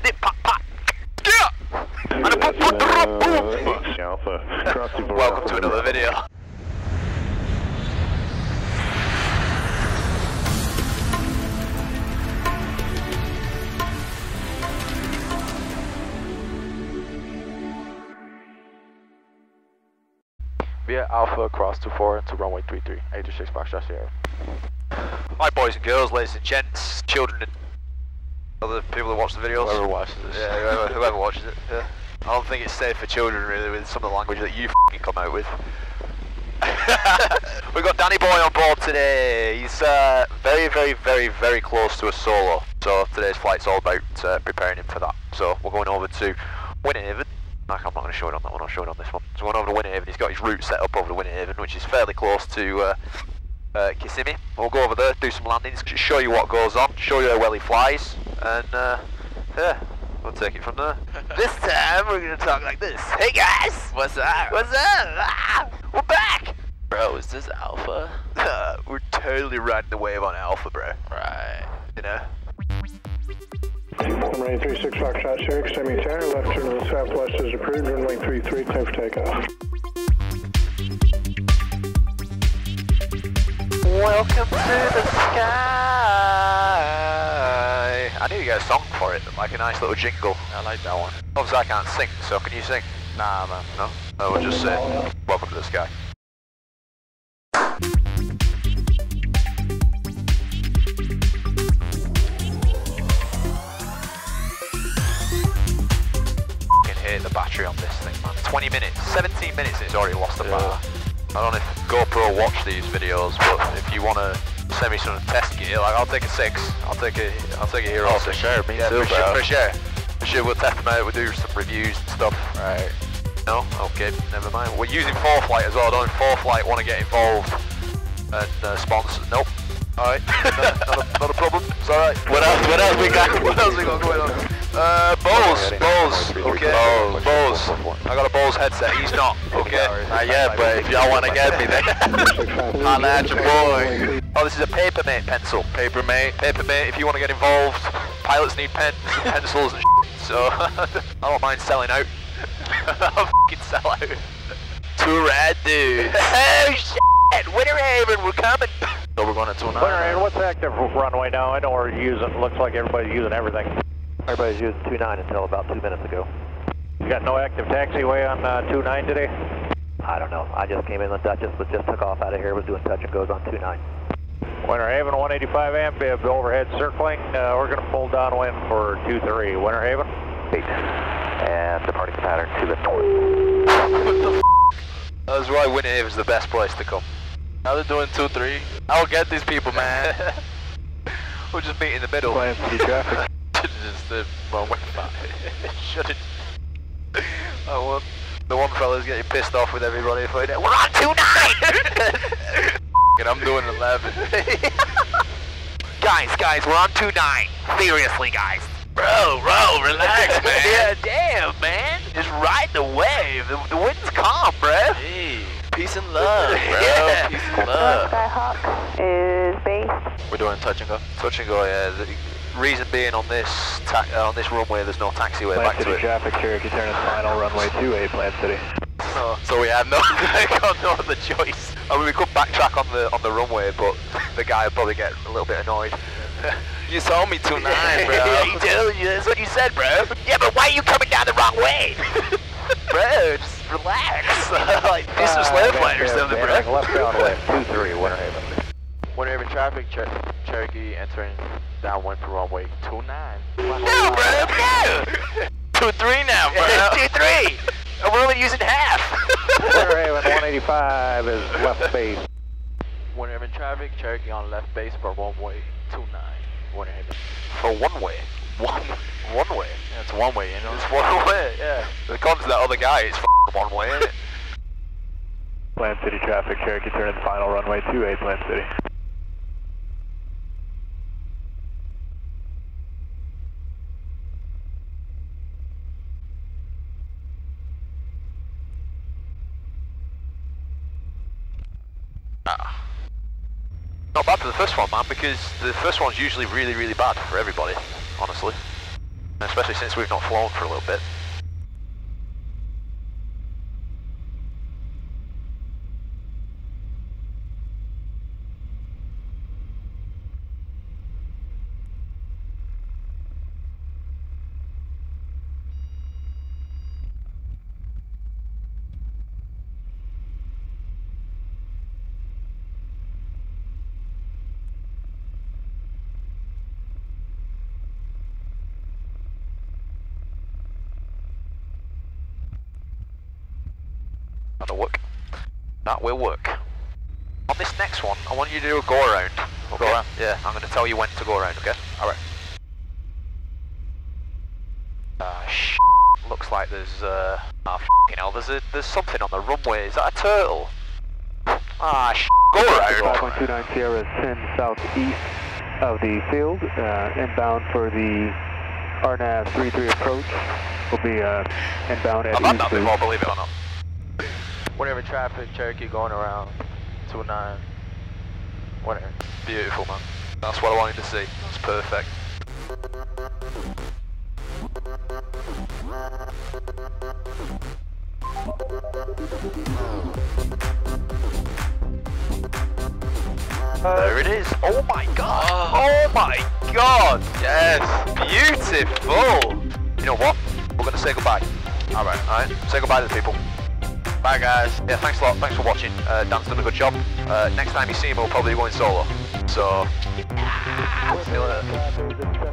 with it, pop, pop. Yeah! And a boom, boom, boom, boom. Alpha. Welcome to another video. Via Alpha across 24 into runway 33, 86 Foxtrot Sierra. Hi boys and girls, ladies and gents, children and other people that watch the videos. Whoever watches this. Yeah, whoever watches it. Yeah. I don't think it's safe for children really with some of the language that you f***ing come out with. We've got Danny Boy on board today. He's very close to a solo. So today's flight's all about preparing him for that. So we're going over to Winter Haven. I'm not going to show it on that one, I'll show it on this one. So we're going over to Winter Haven. He's got his route set up over to Winter Haven, which is fairly close to Kissimmee. We'll go over there, do some landings, show you what goes on, show you how well he flies, and yeah, we'll take it from there. This time we're going to talk like this. Hey guys! What's up? What's up? Ah, we're back! Bro, is this Alpha? We're totally riding the wave on Alpha, bro. Right. You know? Runway 36 Foxtrot Sierra, semi-tower, left turn to the southwest is approved, runway 33, time for takeoff. Welcome to the sky. I need to get a song for it, like a nice little jingle. I like that one. Obviously I can't sing, so can you sing? Nah, man. No? No, we'll just say, welcome to the sky. Hit the battery on this thing, man. 20 minutes, 17 minutes and it's already lost the bar. I don't know if GoPro watch these videos, but if you want to send me some test gear, like I'll take a 6. I'll take a Hero 6. For sure, me yeah, too, bro. For sure. For sure, we'll test them out, we'll do some reviews and stuff. Right. No? Okay, never mind. We're using 4Flight as well. I don't know if 4Flight want to get involved and sponsor. Nope. Alright, not a problem. It's alright. What else we got? What else we got going on? Bose. Okay. Bose. I got a Bose headset. He's not. Okay. Not yet, but if y'all want to get me, then holla at your boy. Oh, this is a Papermate pencil. Papermate. If you want to get involved, pilots need pens and pencils and shit, so I don't mind selling out. I'll fucking sell out. Two rad dudes. Oh shit! Winter Haven, we're coming. So we're going to 29. Winter Haven, what's active runway now? I know we're using, looks like everybody's using everything. Everybody's using 29 until about 2 minutes ago. You got no active taxiway on 29 today? I don't know. I just came in, the Duchess was just took off out of here, was doing touch and goes on 29. Winter Haven, 185 amp, overhead circling. We're going to pull downwind for 23. Winter Haven? 8. And departing pattern to the north. What the f***? That's why Winter Haven's the best place to come. Now they're doing 2-3. I'll get these people, man. We'll just meet in the middle. Plan for the traffic. Just the wrong way. Shut it. The one fella's getting pissed off with everybody. We're on 29! And I'm doing 11. Guys, we're on 29. Seriously, guys. Bro, relax, man. Yeah, damn, man. Just ride the wave. The wind's calm, bro. Hey, peace and love, bro. Yeah. Peace and love. Skyhawk is based. We're doing touch and go. Touch and go, yeah. The reason being on this runway, there's no taxiway Plan back to City it. traffic, Cherokee turning final, runway 28, Plan City. So we had no other choice. I mean, we could backtrack on the runway, but the guy would probably get a little bit annoyed. You saw me 29, bro. Yeah, you do. That's what you said, bro. Yeah, but why are you coming down the wrong way? Bro, just relax. Like, do some slave flight or something, bro. Left downwind, 23, Winter Haven. Winter Haven traffic, Cherokee entering downwind for runway 29. No, bro, no. 2-3 now, bro. 2-3. And we're only using half. Winter Haven, 185 is left base. Winter Haven traffic, Cherokee on left base for runway 29. Winter Haven. For one way. One way. Yeah, it's one way, you know. It's one way, yeah. The cons of that other guy is f***ing one way, isn't it? Plan City traffic, Cherokee turning final, runway 28, Plan City. Not bad for the first one, man, because the first one's usually really bad for everybody, honestly. especially since we've not flown for a little bit. That'll work. That will work. On this next one, I want you to do a go around. Okay? Go around? Yeah, I'm going to tell you when to go around, okay? Alright. Looks like there's, f***ing hell, there's something on the runway. Is that a turtle? Go around. 5.29 Sierra 10 southeast of the field, inbound for the RNAV 33 approach. Will be inbound at I've had that before, believe it or not. Whatever traffic, Cherokee going around 29. Whatever. Beautiful, man. That's what I wanted to see. That's perfect. There it is. Oh my god. Oh my god. Yes. Beautiful. You know what? We're going to say goodbye. Alright. Say goodbye to the people. Bye guys. Yeah, thanks a lot. Thanks for watching. Dan's done a good job. Next time you see him, we'll probably be going solo. So, see you later.